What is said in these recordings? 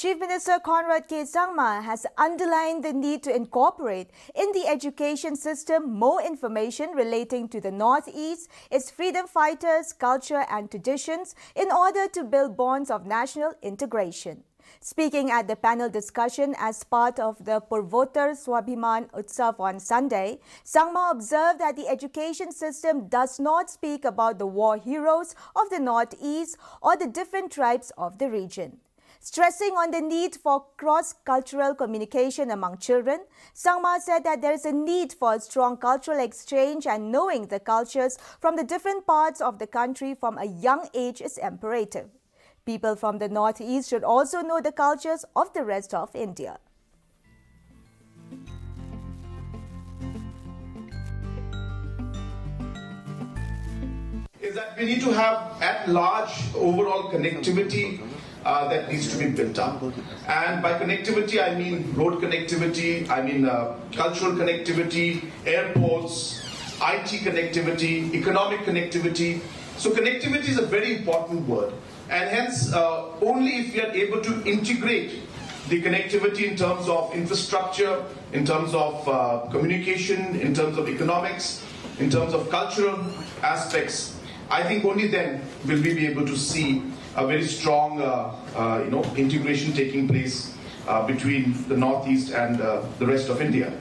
Chief Minister Conrad Sangma has underlined the need to incorporate in the education system more information relating to the Northeast, its freedom fighters, culture and traditions in order to build bonds of national integration. Speaking at the panel discussion as part of the Purvotar Swabhiman Utsav on Sunday, Sangma observed that the education system does not speak about the war heroes of the Northeast or the different tribes of the region. Stressing on the need for cross-cultural communication among children, Sangma said that there is a need for a strong cultural exchange and knowing the cultures from the different parts of the country from a young age is imperative. People from the Northeast should also know the cultures of the rest of India. Is that we need to have at large overall connectivity that needs to be built up. And by connectivity, I mean road connectivity, I mean cultural connectivity, airports, IT connectivity, economic connectivity. So connectivity is a very important word. And hence, only if we are able to integrate the connectivity in terms of infrastructure, in terms of communication, in terms of economics, in terms of cultural aspects, I think only then will we be able to see a very strong integration taking place between the Northeast and the rest of India.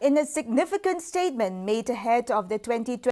In a significant statement made ahead of the 2020